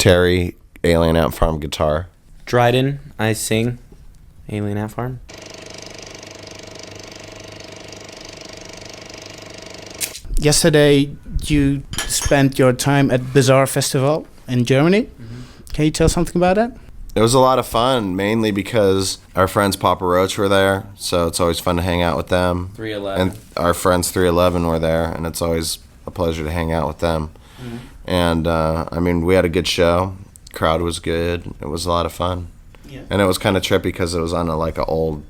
Terry, Alien Ant Farm guitar. Dryden, I sing, Alien Ant Farm. Yesterday, you spent your time at Bizarre Festival in Germany. Mm-hmm. Can you tell something about that? It was a lot of fun, mainly because our friends Papa Roach were there, so it's always fun to hang out with them. 311. And our friends 311 were there, and it's always a pleasure to hang out with them. Mm-hmm. And, I mean, we had a good show. Crowd was good. It was a lot of fun. Yeah. And it was kind of trippy because it was on a old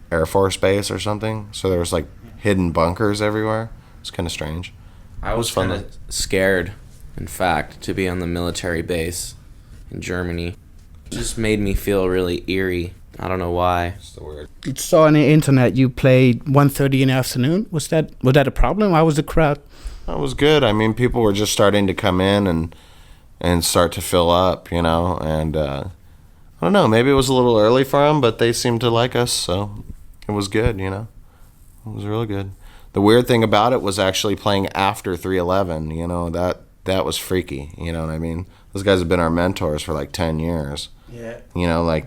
Air Force base or something, so there was, hidden bunkers everywhere. It's kind of strange. I was kind of scared, in fact, to be on the military base in Germany. It just made me feel really eerie. I don't know why. It's the word. I saw on the internet you played 1:30 in the afternoon. Was that a problem? How was the crowd? That was good. I mean, people were just starting to come in and start to fill up, and I don't know, maybe it was a little early for them, but they seemed to like us, so it was good, It was really good. The weird thing about it was actually playing after 311, that was freaky, you know what I mean? Those guys have been our mentors for 10 years. Yeah.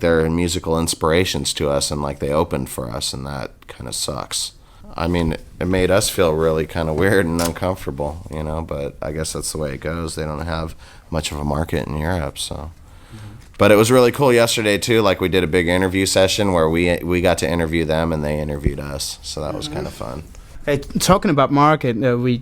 They're musical inspirations to us, and they opened for us, and that kind of sucks. I mean, it made us feel really kind of weird and uncomfortable, but I guess that's the way it goes. They don't have much of a market in Europe, so. Mm-hmm. But it was really cool yesterday, too. We did a big interview session where we got to interview them and they interviewed us, so that was kind of fun. Hey, talking about market, we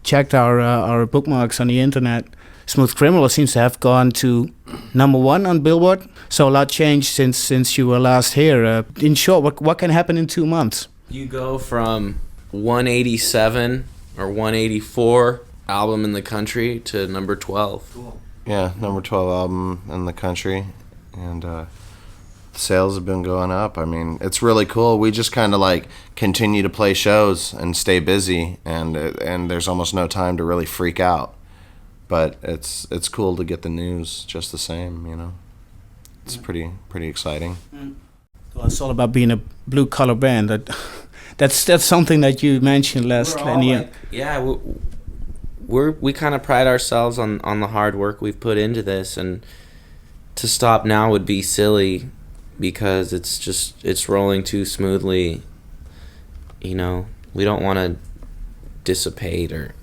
checked our bookmarks on the internet. Smooth Criminal seems to have gone to #1 on Billboard, so a lot changed since you were last here. In short, what can happen in 2 months? You go from 187 or 184 album in the country to number 12. Cool. Yeah, number 12 album in the country, and sales have been going up. I mean, it's really cool. We just kind of continue to play shows and stay busy, and there's almost no time to really freak out. But it's cool to get the news just the same, It's pretty exciting. Well, it's all about being a blue-collar band. That's something that you mentioned last year. We kind of pride ourselves on the hard work we've put into this, and to stop now would be silly because it's rolling too smoothly. We don't want to dissipate, or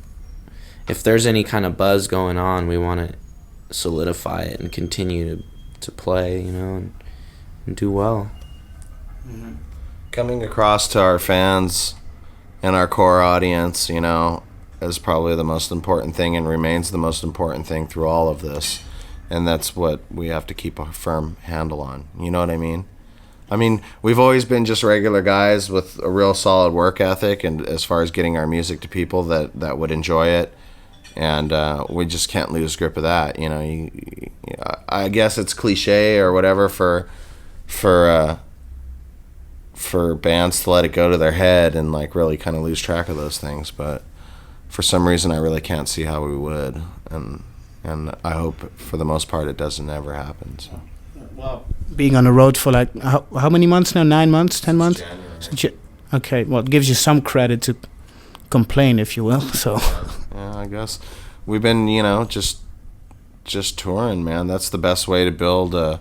if there's any kind of buzz going on, we want to solidify it and continue to play, and do well. Mm-hmm. Coming across to our fans and our core audience, is probably the most important thing and remains the most important thing through all of this. And that's what we have to keep a firm handle on. You know what I mean? I mean, we've always been just regular guys with a real solid work ethic, and as far as getting our music to people that would enjoy it. And we just can't lose grip of that. I guess it's cliche or whatever for bands to let it go to their head and really kind of lose track of those things, but for some reason I really can't see how we would, and I hope for the most part it doesn't ever happen. So. Well, being on the road for how many months now? 9 months, 10 months? Okay, well, it gives you some credit to complain, if you will. So. Yeah, I guess we've been just touring, man. That's the best way to build a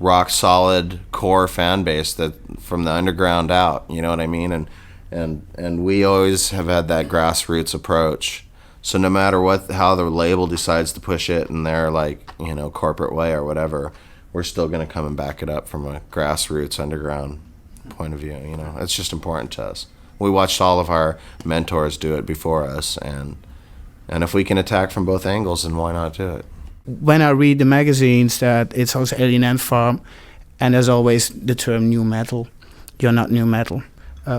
rock solid core fan base that from the underground out, you know what I mean? And we always have had that grassroots approach. So no matter how the label decides to push it in their corporate way or whatever, we're still going to come and back it up from a grassroots underground point of view. It's just important to us. We watched all of our mentors do it before us, and if we can attack from both angles, then why not do it? When I read the magazines, that it's also Alien Ant Farm, and there's always the term new metal. You're not new metal.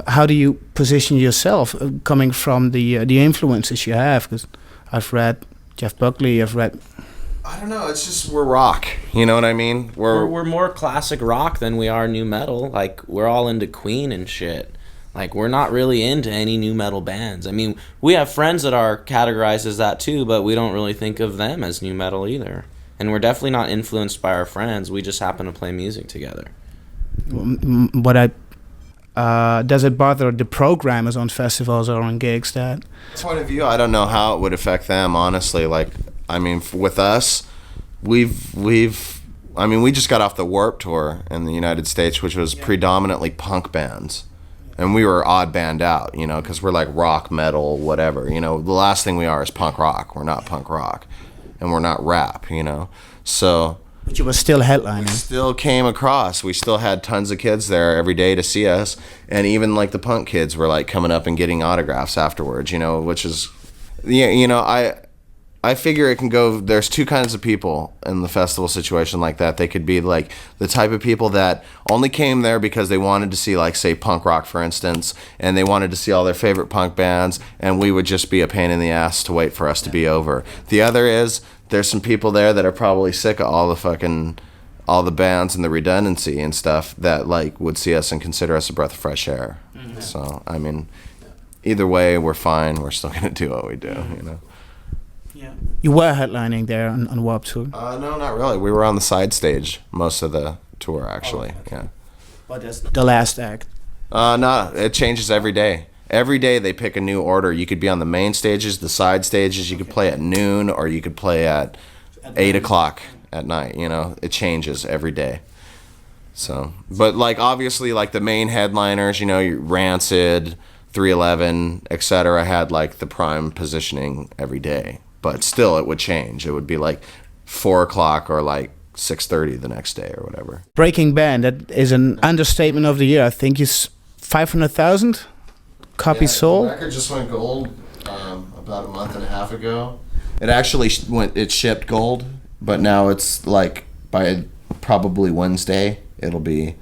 How do you position yourself, coming from the influences you have? Because I've read Jeff Buckley, I don't know. It's just we're rock. You know what I mean? We're more classic rock than we are new metal. We're all into Queen and shit. We're not really into any new metal bands. I mean, we have friends that are categorized as that too, but we don't really think of them as new metal either. And we're definitely not influenced by our friends. We just happen to play music together. Does it bother the programmers on festivals or on gigs that? Point of view, I don't know how it would affect them, honestly. With us, I mean, we just got off the Warped Tour in the United States, which was predominantly punk bands. And we were odd band out, you know, because we're like rock, metal, whatever. You know, the last thing we are is punk rock. We're not punk rock. And we're not rap, you know. So... But you were still headlining. We still came across. We still had tons of kids there every day to see us. And even like the punk kids were like coming up and getting autographs afterwards, you know, which is... Yeah, you know, I figure it can go, there's two kinds of people in the festival situation like that. They could be like the type of people that only came there because they wanted to see, like, say, punk rock, for instance, and they wanted to see all their favorite punk bands, and we would just be a pain in the ass to wait for us to be over. The other is, there's some people there that are probably sick of all the bands and the redundancy and stuff that, like, would see us and consider us a breath of fresh air. Mm-hmm. So, I mean, either way, we're fine. We're still going to do what we do, you know. Yeah. You were headlining there on Warped Tour? No, not really. We were on the side stage most of the tour, actually. Oh, okay. Yeah. What is the last act? No, it changes every day. Every day they pick a new order. You could be on the main stages, the side stages. You could play at noon, or you could play at 8 o'clock at night. You know, it changes every day. So, but like obviously, like the main headliners, you know, your Rancid, 311, etc., had like the prime positioning every day. But still, it would change. It would be like 4 o'clock or like 6:30 the next day or whatever. Breaking Band, that is an understatement of the year. I think it's 500,000 copies sold. The record just went gold about a month and a half ago. It actually it shipped gold, but now it's like by probably Wednesday it'll be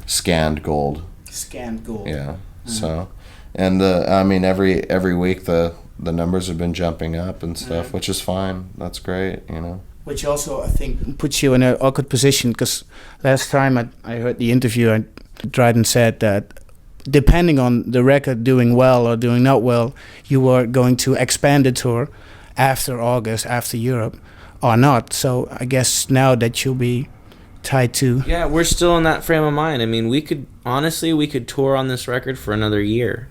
scanned gold. Scanned gold. Yeah. Mm-hmm. So, and I mean every week the numbers have been jumping up and stuff, which is fine. That's great, you know. Which also, I think, puts you in an awkward position, because last time I heard the interview, Dryden said that depending on the record doing well or doing not well, you were going to expand the tour after August, after Europe, or not. So I guess now that you'll be tied to... Yeah, we're still in that frame of mind. I mean, we could tour on this record for another year,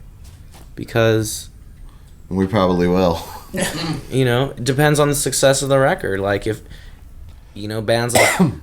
because... We probably will. You know, it depends on the success of the record. Like if, you know, bands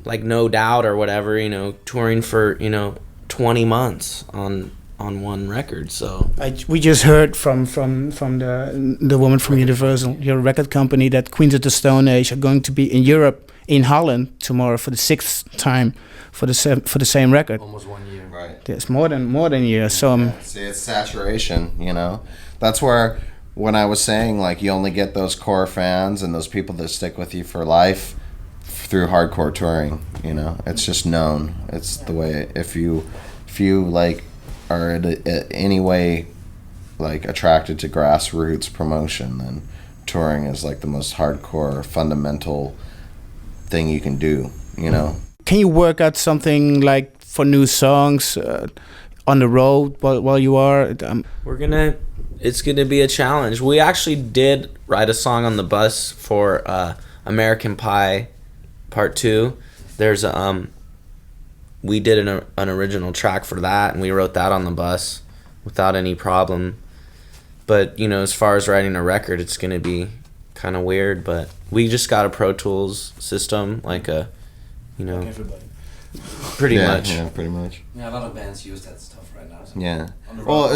like No Doubt or whatever, you know, touring for, you know, 20 months on one record. So we just heard from the woman from Universal, your record company, that Queens of the Stone Age are going to be in Europe, in Holland tomorrow for the 6th time for the same record. Almost 1 year. Right. It's more than a year. So see, it's saturation. You know, that's where. When I was saying, like, you only get those core fans and those people that stick with you for life through hardcore touring, you know? It's just known. It's the way, if you like, are in any way, like, attracted to grassroots promotion, then touring is, like, the most hardcore, fundamental thing you can do, you know? Can you work out something, like, for new songs on the road while you are? It's gonna be a challenge. We actually did write a song on the bus for American Pie Part 2. There's we did an original track for that, and we wrote that on the bus without any problem. But, you know, as far as writing a record, it's gonna be kind of weird. But we just got a Pro Tools system, like a, you know, like everybody. Pretty much. Yeah, pretty much. Yeah, a lot of bands use that stuff right now. So yeah. Well,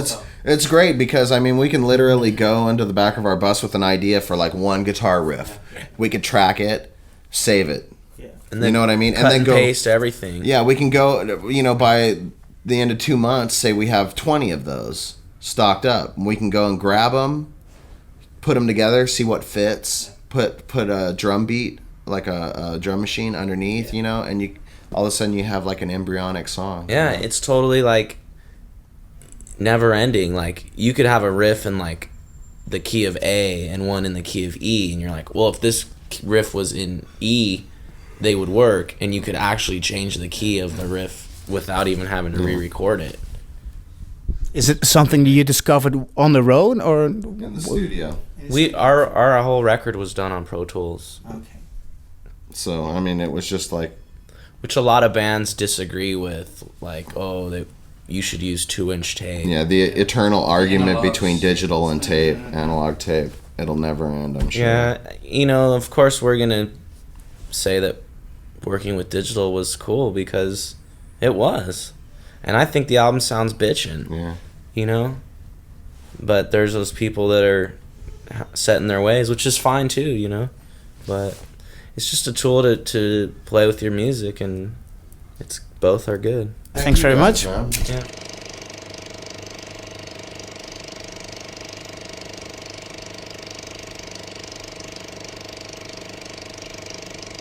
it's great because, I mean, we can literally go into the back of our bus with an idea for, like, one guitar riff. We could track it, save it. Yeah. And then you know what I mean? Cut and then go paste everything. Yeah, we can go, you know, by the end of 2 months, say we have 20 of those stocked up. We can go and grab them, put them together, see what fits, put a drum beat, like a drum machine underneath, you know, and you... all of a sudden you have like an embryonic song. Yeah, you know? It's totally like never ending. Like you could have a riff in like the key of A and one in the key of E, and you're like, well, if this riff was in E, they would work, and you could actually change the key of the riff without even having to re-record it. Is it something that you discovered on the road or in the studio? Our whole record was done on Pro Tools. Okay. So I mean, it was just like, which a lot of bands disagree with, like, you should use 2-inch tape. Yeah, the eternal argument between digital and tape, analog tape. It'll never end, I'm sure. Yeah, you know, of course we're gonna say that working with digital was cool, because it was. And I think the album sounds bitchin'. Yeah. You know? But there's those people that are set in their ways, which is fine too, you know? But it's just a tool to play with your music, and both are good. Thanks very much. Man. Yeah.